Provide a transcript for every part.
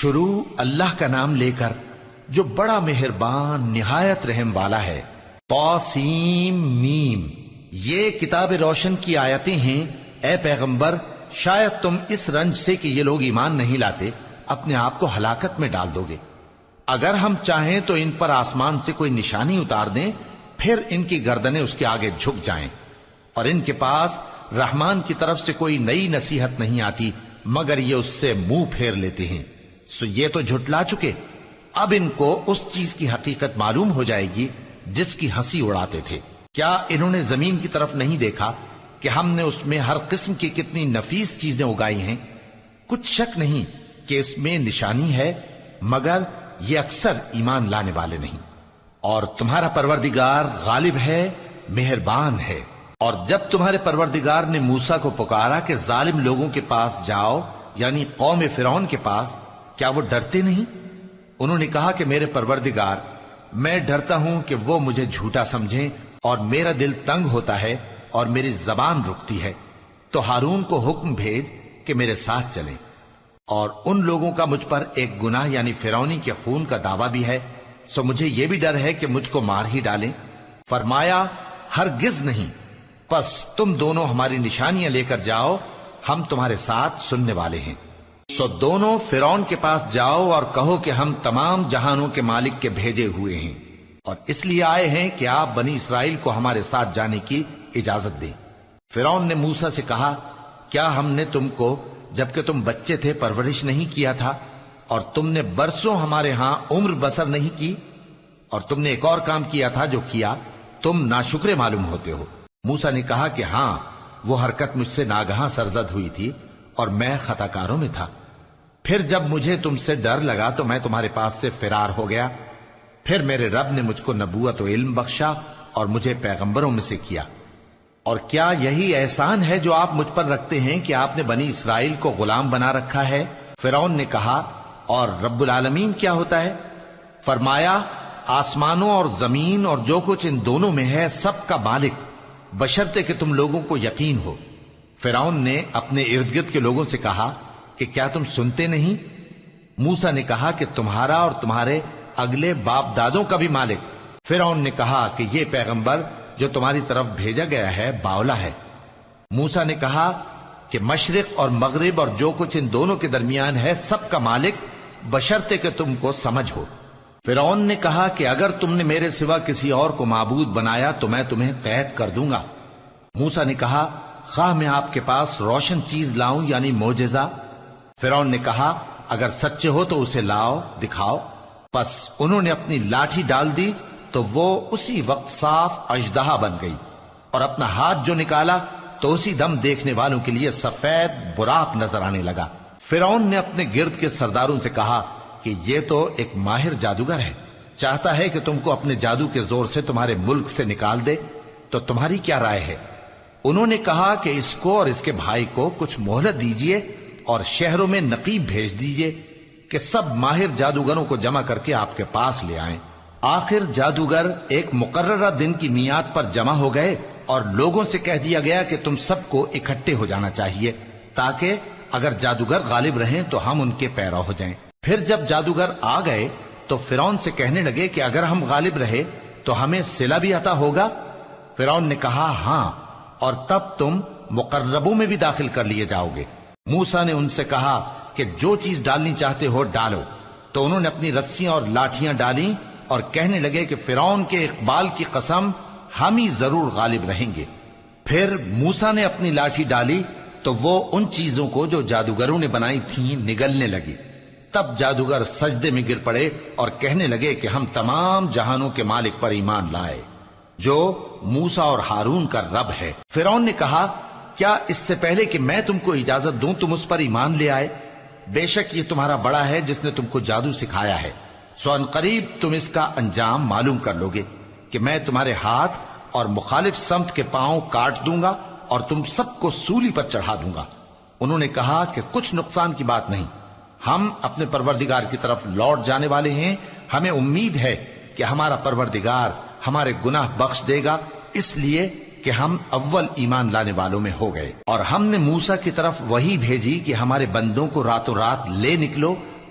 شروع اللہ کا نام لے کر جو بڑا مہربان نہایت رحم والا ہے۔ طاسیم میم، یہ کتاب روشن کی آیتیں ہیں۔ اے پیغمبر، شاید تم اس رنج سے کہ یہ لوگ ایمان نہیں لاتے اپنے آپ کو ہلاکت میں ڈال دو گے۔ اگر ہم چاہیں تو ان پر آسمان سے کوئی نشانی اتار دیں، پھر ان کی گردنیں اس کے آگے جھک جائیں، اور ان کے پاس رحمان کی طرف سے کوئی نئی نصیحت نہیں آتی مگر یہ اس سے منہ پھیر لیتے ہیں۔ سو یہ تو جھٹلا چکے، اب ان کو اس چیز کی حقیقت معلوم ہو جائے گی جس کی ہنسی اڑاتے تھے۔ کیا انہوں نے زمین کی طرف نہیں دیکھا کہ ہم نے اس میں ہر قسم کی کتنی نفیس چیزیں اگائی ہیں؟ کچھ شک نہیں کہ اس میں نشانی ہے، مگر یہ اکثر ایمان لانے والے نہیں۔ اور تمہارا پروردگار غالب ہے، مہربان ہے۔ اور جب تمہارے پروردگار نے موسیٰ کو پکارا کہ ظالم لوگوں کے پاس جاؤ، یعنی قوم فرعون کے پاس، کیا وہ ڈرتے نہیں؟ انہوں نے کہا کہ میرے پروردگار، میں ڈرتا ہوں کہ وہ مجھے جھوٹا سمجھیں، اور میرا دل تنگ ہوتا ہے اور میری زبان رکتی ہے۔ تو ہارون کو حکم بھیج کہ میرے ساتھ چلیں۔ اور ان لوگوں کا مجھ پر ایک گناہ یعنی فرعونی کے خون کا دعویٰ بھی ہے، سو مجھے یہ بھی ڈر ہے کہ مجھ کو مار ہی ڈالیں۔ فرمایا ہرگز نہیں، پس تم دونوں ہماری نشانیاں لے کر جاؤ، ہم تمہارے ساتھ سننے والے ہیں۔ سو دونوں فرعون کے پاس جاؤ اور کہو کہ ہم تمام جہانوں کے مالک کے بھیجے ہوئے ہیں، اور اس لیے آئے ہیں کہ آپ بنی اسرائیل کو ہمارے ساتھ جانے کی اجازت دیں۔ فرعون نے موسیٰ سے کہا، کیا ہم نے تم کو جبکہ تم بچے تھے پرورش نہیں کیا تھا، اور تم نے برسوں ہمارے ہاں عمر بسر نہیں کی؟ اور تم نے ایک اور کام کیا تھا جو کیا، تم ناشکرے معلوم ہوتے ہو۔ موسیٰ نے کہا کہ ہاں، وہ حرکت مجھ سے ناگہاں سرزد ہوئی تھی اور میں خطا کاروں میں تھا۔ پھر جب مجھے تم سے ڈر لگا تو میں تمہارے پاس سے فرار ہو گیا۔ پھر میرے رب نے مجھ کو نبوت و علم بخشا اور مجھے پیغمبروں میں سے کیا۔ اور کیا یہی احسان ہے جو آپ مجھ پر رکھتے ہیں کہ آپ نے بنی اسرائیل کو غلام بنا رکھا ہے؟ فرعون نے کہا، اور رب العالمین کیا ہوتا ہے؟ فرمایا، آسمانوں اور زمین اور جو کچھ ان دونوں میں ہے سب کا مالک، بشرطے کہ تم لوگوں کو یقین ہو۔ فرعون نے اپنے ارد گرد کے لوگوں سے کہا کہ کیا تم سنتے نہیں؟ موسیٰ نے کہا کہ تمہارا اور تمہارے اگلے باپ دادوں کا بھی مالک۔ فرعون نے کہا کہ یہ پیغمبر جو تمہاری طرف بھیجا گیا ہے باولا ہے۔ موسیٰ نے کہا کہ مشرق اور مغرب اور جو کچھ ان دونوں کے درمیان ہے سب کا مالک، بشرطے کہ تم کو سمجھ ہو۔ فرعون نے کہا کہ اگر تم نے میرے سوا کسی اور کو معبود بنایا تو میں تمہیں قید کر دوں گا۔ موسیٰ نے کہا، خواہ میں آپ کے پاس روشن چیز لاؤں یعنی معجزہ؟ فرعون نے کہا، اگر سچے ہو تو اسے لاؤ، دکھاؤ۔ پس انہوں نے اپنی لاٹھی ڈال دی تو وہ اسی وقت صاف اژدہا بن گئی، اور اپنا ہاتھ جو نکالا تو اسی دم دیکھنے والوں کے لیے سفید براق نظر آنے لگا۔ فرعون نے اپنے گرد کے سرداروں سے کہا کہ یہ تو ایک ماہر جادوگر ہے، چاہتا ہے کہ تم کو اپنے جادو کے زور سے تمہارے ملک سے نکال دے، تو تمہاری کیا رائے ہے؟ انہوں نے کہا کہ اس کو اور اس کے بھائی کو کچھ مہلت دیجئے اور شہروں میں نقیب بھیج دیجئے کہ سب ماہر جادوگروں کو جمع کر کے آپ کے پاس لے آئیں۔ آخر جادوگر ایک مقررہ دن کی میعاد پر جمع ہو گئے اور لوگوں سے کہہ دیا گیا کہ تم سب کو اکٹھے ہو جانا چاہیے، تاکہ اگر جادوگر غالب رہیں تو ہم ان کے پیرو ہو جائیں۔ پھر جب جادوگر آ گئے تو فرعون سے کہنے لگے کہ اگر ہم غالب رہے تو ہمیں صلہ بھی عطا ہوگا؟ فرعون نے کہا، ہاں، اور تب تم مقربوں میں بھی داخل کر لیے جاؤ گے۔ موسیٰ نے ان سے کہا کہ جو چیز ڈالنی چاہتے ہو ڈالو۔ تو انہوں نے اپنی رسیاں اور لاٹھیاں ڈالیں اور کہنے لگے کہ فرعون کے اقبال کی قسم، ہم ہی ضرور غالب رہیں گے۔ پھر موسیٰ نے اپنی لاٹھی ڈالی تو وہ ان چیزوں کو جو جادوگروں نے بنائی تھیں نگلنے لگی۔ تب جادوگر سجدے میں گر پڑے اور کہنے لگے کہ ہم تمام جہانوں کے مالک پر ایمان لائے، جو موسیٰ اور ہارون کا رب ہے۔ فرعون نے کہا، کیا اس سے پہلے کہ میں تم کو اجازت دوں تم اس پر ایمان لے آئے؟ بے شک یہ تمہارا بڑا ہے جس نے تم کو جادو سکھایا ہے، سو ان قریب تم اس کا انجام معلوم کر لو گے کہ میں تمہارے ہاتھ اور مخالف سمت کے پاؤں کاٹ دوں گا اور تم سب کو سولی پر چڑھا دوں گا۔ انہوں نے کہا کہ کچھ نقصان کی بات نہیں، ہم اپنے پروردگار کی طرف لوٹ جانے والے ہیں، ہمیں امید ہے کہ ہمارا پروردگار ہمارے گناہ بخش دے گا، اس لیے کہ ہم اول ایمان لانے والوں میں ہو گئے۔ اور ہم نے موسیٰ کی طرف وحی بھیجی کہ ہمارے بندوں کو راتوں رات لے نکلو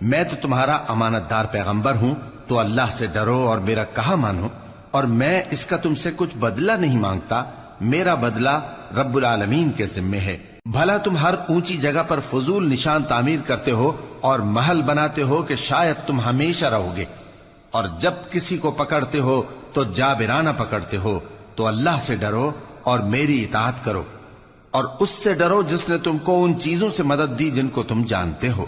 میں تو تمہارا امانت دار پیغمبر ہوں، تو اللہ سے ڈرو اور میرا کہا مانو، اور میں اس کا تم سے کچھ بدلہ نہیں مانگتا، میرا بدلہ رب العالمین کے ذمے ہے۔ بھلا تم ہر اونچی جگہ پر فضول نشان تعمیر کرتے ہو اور محل بناتے ہو کہ شاید تم ہمیشہ رہو گے، اور جب کسی کو پکڑتے ہو تو جابرانہ پکڑتے ہو، تو اللہ سے ڈرو اور میری اطاعت کرو، اور اس سے ڈرو جس نے تم کو ان چیزوں سے مدد دی جن کو تم جانتے ہو۔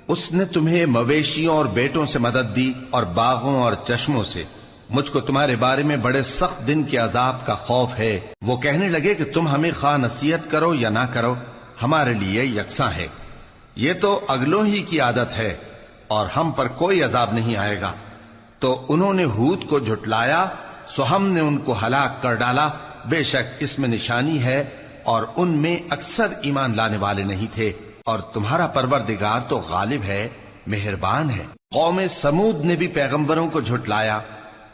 اس نے تمہیں مویشیوں اور بیٹوں سے مدد دی اور باغوں اور چشموں سے۔ مجھ کو تمہارے بارے میں بڑے سخت دن کے عذاب کا خوف ہے۔ وہ کہنے لگے کہ تم ہمیں خواہ نصیحت کرو یا نہ کرو، ہمارے لیے یکساں ہے، یہ تو اگلوں ہی کی عادت ہے اور ہم پر کوئی عذاب نہیں آئے گا۔ تو انہوں نے ہود کو جھٹلایا، سو ہم نے ان کو ہلاک کر ڈالا۔ بے شک اس میں نشانی ہے اور ان میں اکثر ایمان لانے والے نہیں تھے، اور تمہارا پروردگار تو غالب ہے، مہربان ہے۔ قوم سمود نے بھی پیغمبروں کو جھٹلایا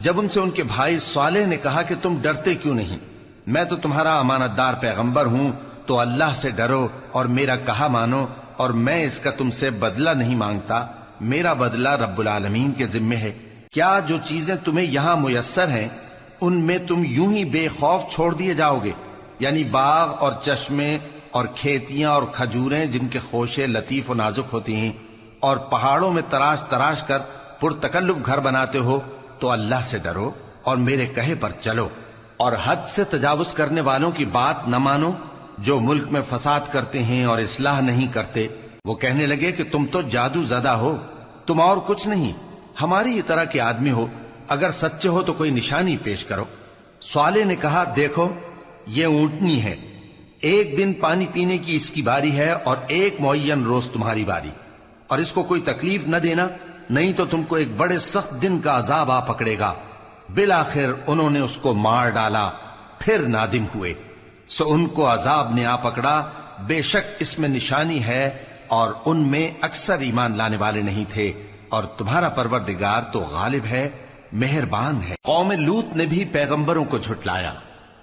جب ان سے ان کے بھائی صالح نے کہا کہ تم ڈرتے کیوں نہیں، میں تو تمہارا امانت دار پیغمبر ہوں، تو اللہ سے ڈرو اور میرا کہا مانو، اور میں اس کا تم سے بدلہ نہیں مانگتا، میرا بدلہ رب العالمین کے ذمے ہے۔ کیا جو چیزیں تمہیں یہاں میسر ہیں ان میں تم یوں ہی بے خوف چھوڑ دیے جاؤ گے؟ یعنی باغ اور چشمے اور کھیتیاں اور کھجوریں جن کے خوشے لطیف و نازک ہوتی ہیں، اور پہاڑوں میں تراش تراش کر پرتکلف گھر بناتے ہو، تو اللہ سے ڈرو اور میرے کہے پر چلو، اور حد سے تجاوز کرنے والوں کی بات نہ مانو جو ملک میں فساد کرتے ہیں اور اصلاح نہیں کرتے۔ وہ کہنے لگے کہ تم تو جادو زدہ ہو، تم اور کچھ نہیں، ہماری ہی طرح کے آدمی ہو، اگر سچے ہو تو کوئی نشانی پیش کرو۔ صالح نے کہا دیکھو یہ اونٹنی ہے، ایک دن پانی پینے کی اس کی باری ہے اور ایک معین روز تمہاری باری، اور اس کو کوئی تکلیف نہ دینا، نہیں تو تم کو ایک بڑے سخت دن کا عذاب آ پکڑے گا۔ بالآخر انہوں نے اس کو مار ڈالا، پھر نادم ہوئے، سو ان کو عذاب نے آ پکڑا۔ بے شک اس میں نشانی ہے اور ان میں اکثر ایمان لانے والے نہیں تھے، اور تمہارا پروردگار تو غالب ہے، مہربان ہے۔ قوم لوط نے بھی پیغمبروں کو جھٹلایا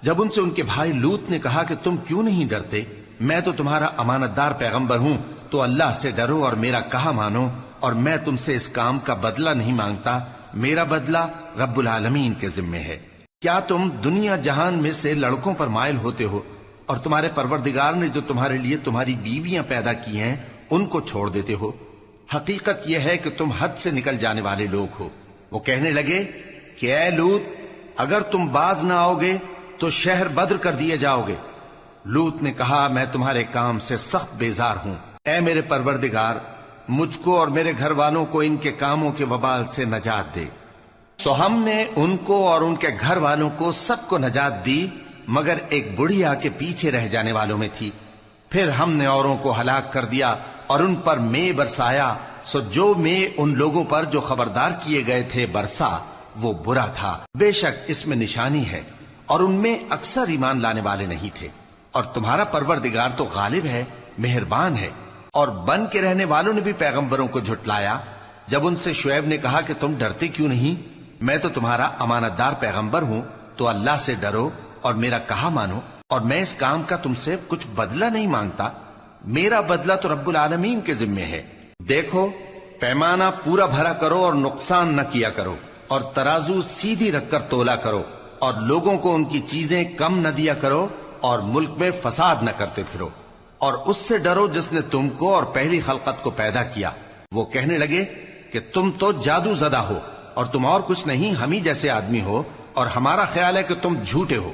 جب ان سے ان کے بھائی لوط نے کہا کہ تم کیوں نہیں ڈرتے، میں تو تمہارا امانت دار پیغمبر ہوں، تو اللہ سے ڈرو اور میرا کہا مانو، اور میں تم سے اس کام کا بدلہ نہیں مانگتا، میرا بدلہ رب العالمین کے ذمے ہے۔ کیا تم دنیا جہان میں سے لڑکوں پر مائل ہوتے ہو، اور تمہارے پروردگار نے جو تمہارے لیے تمہاری بیویاں پیدا کی ہیں ان کو چھوڑ دیتے ہو؟ حقیقت یہ ہے کہ تم حد سے نکل جانے والے لوگ ہو۔ وہ کہنے لگے کہ اے لوط، اگر تم باز نہ آؤ گے تو شہر بدر کر دیے جاؤ گے۔ لوط نے کہا میں تمہارے کام سے سخت بیزار ہوں، اے میرے پروردگار مجھ کو اور میرے گھر والوں کو ان کے کاموں کے وبال سے نجات دے۔ سو ہم نے ان کو اور ان کے گھر والوں کو سب کو نجات دی، مگر ایک بڑھیا کے پیچھے رہ جانے والوں میں تھی۔ پھر ہم نے اوروں کو ہلاک کر دیا اور ان پر مے برسایا، سو جو مے ان لوگوں پر جو خبردار کیے گئے تھے برسا وہ برا تھا۔ بے شک اس میں نشانی ہے اور ان میں اکثر ایمان لانے والے نہیں تھے، اور تمہارا پروردگار تو غالب ہے، مہربان ہے۔ اور بن کے رہنے والوں نے بھی پیغمبروں کو جھٹلایا جب ان سے شعیب نے کہا کہ تم ڈرتے کیوں نہیں، میں تو تمہارا امانت دار پیغمبر ہوں، تو اللہ سے ڈرو اور میرا کہا مانو، اور میں اس کام کا تم سے کچھ بدلہ نہیں مانگتا، میرا بدلہ تو رب العالمین کے ذمے ہے۔ دیکھو پیمانہ پورا بھرا کرو اور نقصان نہ کیا کرو، اور ترازو سیدھی رکھ کر تولا کرو، اور لوگوں کو ان کی چیزیں کم نہ دیا کرو، اور ملک میں فساد نہ کرتے پھرو، اور اس سے ڈرو جس نے تم کو اور پہلی خلقت کو پیدا کیا۔ وہ کہنے لگے کہ تم تو جادو زدہ ہو اور تم اور کچھ نہیں، ہم ہی جیسے آدمی ہو، اور ہمارا خیال ہے کہ تم جھوٹے ہو،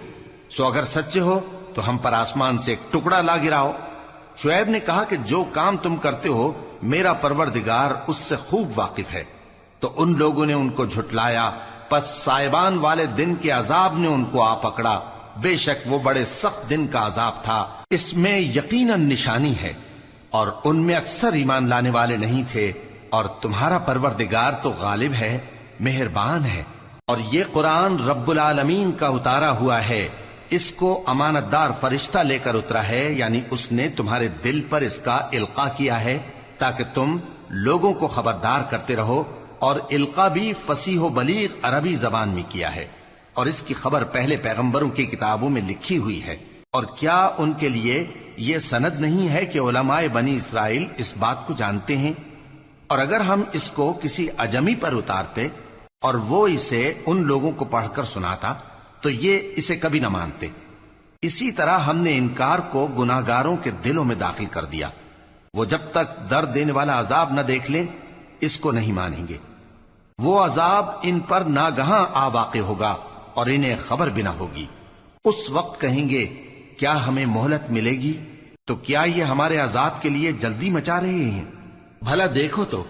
سو اگر سچے ہو تو ہم پر آسمان سے ایک ٹکڑا لا گراؤ۔ شعیب نے کہا کہ جو کام تم کرتے ہو میرا پروردگار اس سے خوب واقف ہے۔ تو ان لوگوں نے ان کو جھٹلایا، پس سائبان والے دن کے عذاب نے ان کو آ پکڑا، بے شک وہ بڑے سخت دن کا عذاب تھا، اس میں یقیناً نشانی ہے، اور ان میں اکثر ایمان لانے والے نہیں تھے، اور تمہارا پروردگار تو غالب ہے، مہربان ہے۔ اور یہ قرآن رب العالمین کا اتارا ہوا ہے، اس کو امانت دار فرشتہ لے کر اترا ہے، یعنی اس نے تمہارے دل پر اس کا القاء کیا ہے تاکہ تم لوگوں کو خبردار کرتے رہو، اور القاء بھی فصیح و بلیغ عربی زبان میں کیا ہے، اور اس کی خبر پہلے پیغمبروں کی کتابوں میں لکھی ہوئی ہے۔ اور کیا ان کے لیے یہ سند نہیں ہے کہ علماء بنی اسرائیل اس بات کو جانتے ہیں؟ اور اگر ہم اس کو کسی اجمی پر اتارتے اور وہ اسے ان لوگوں کو پڑھ کر سناتا تو یہ اسے کبھی نہ مانتے. اسی طرح ہم نے انکار کو گناہگاروں کے دلوں میں داخل کر دیا. وہ جب تک درد دینے والا عذاب نہ دیکھ لیں اس کو نہیں مانیں گے. وہ عذاب ان پر ناگہاں آ واقع ہوگا اور انہیں خبر بھی نہ ہوگی. اس وقت کہیں گے کیا ہمیں مہلت ملے گی؟ تو کیا یہ ہمارے عذاب کے لیے جلدی مچا رہے ہیں؟ بھلا دیکھو تو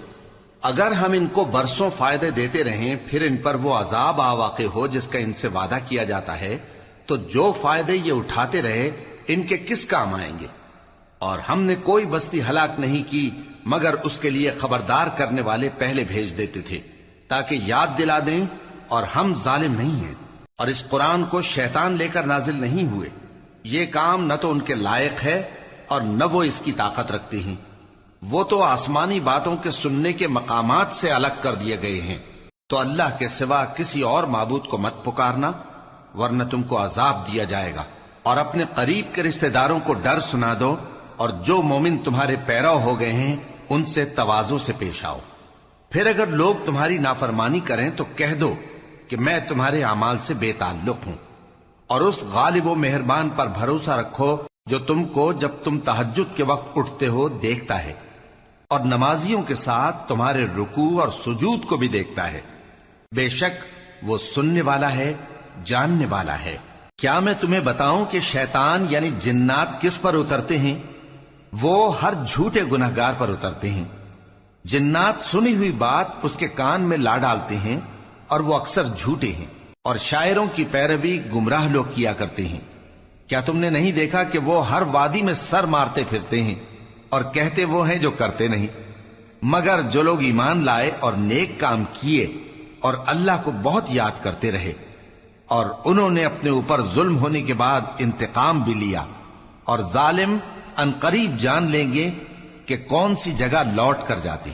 اگر ہم ان کو برسوں فائدے دیتے رہیں پھر ان پر وہ عذاب آ واقع ہو جس کا ان سے وعدہ کیا جاتا ہے تو جو فائدے یہ اٹھاتے رہے ان کے کس کام آئیں گے؟ اور ہم نے کوئی بستی ہلاک نہیں کی مگر اس کے لیے خبردار کرنے والے پہلے بھیج دیتے تھے تاکہ یاد دلا دیں، اور ہم ظالم نہیں ہیں. اور اس قرآن کو شیطان لے کر نازل نہیں ہوئے. یہ کام نہ تو ان کے لائق ہے اور نہ وہ اس کی طاقت رکھتے ہیں. وہ تو آسمانی باتوں کے سننے کے مقامات سے الگ کر دیے گئے ہیں. تو اللہ کے سوا کسی اور معبود کو مت پکارنا ورنہ تم کو عذاب دیا جائے گا. اور اپنے قریب کے رشتہ داروں کو ڈر سنا دو، اور جو مومن تمہارے پیرو ہو گئے ہیں ان سے تواضع سے پیش آؤ. پھر اگر لوگ تمہاری نافرمانی کریں تو کہہ دو کہ میں تمہارے اعمال سے بے تعلق ہوں، اور اس غالب و مہربان پر بھروسہ رکھو جو تم کو جب تم تہجد کے وقت اٹھتے ہو دیکھتا ہے، اور نمازیوں کے ساتھ تمہارے رکوع اور سجود کو بھی دیکھتا ہے. بے شک وہ سننے والا ہے، جاننے والا ہے. کیا میں تمہیں بتاؤں کہ شیطان یعنی جنات کس پر اترتے ہیں؟ وہ ہر جھوٹے گناہگار پر اترتے ہیں. جنات سنی ہوئی بات اس کے کان میں لا ڈالتے ہیں اور وہ اکثر جھوٹے ہیں، اور شاعروں کی پیروی گمراہ لوگ کیا کرتے ہیں. کیا تم نے نہیں دیکھا کہ وہ ہر وادی میں سر مارتے پھرتے ہیں اور کہتے وہ ہیں جو کرتے نہیں؟ مگر جو لوگ ایمان لائے اور نیک کام کیے اور اللہ کو بہت یاد کرتے رہے اور انہوں نے اپنے اوپر ظلم ہونے کے بعد انتقام بھی لیا، اور ظالم ان قریب جان لیں گے کہ کون سی جگہ لوٹ کر جاتے ہیں.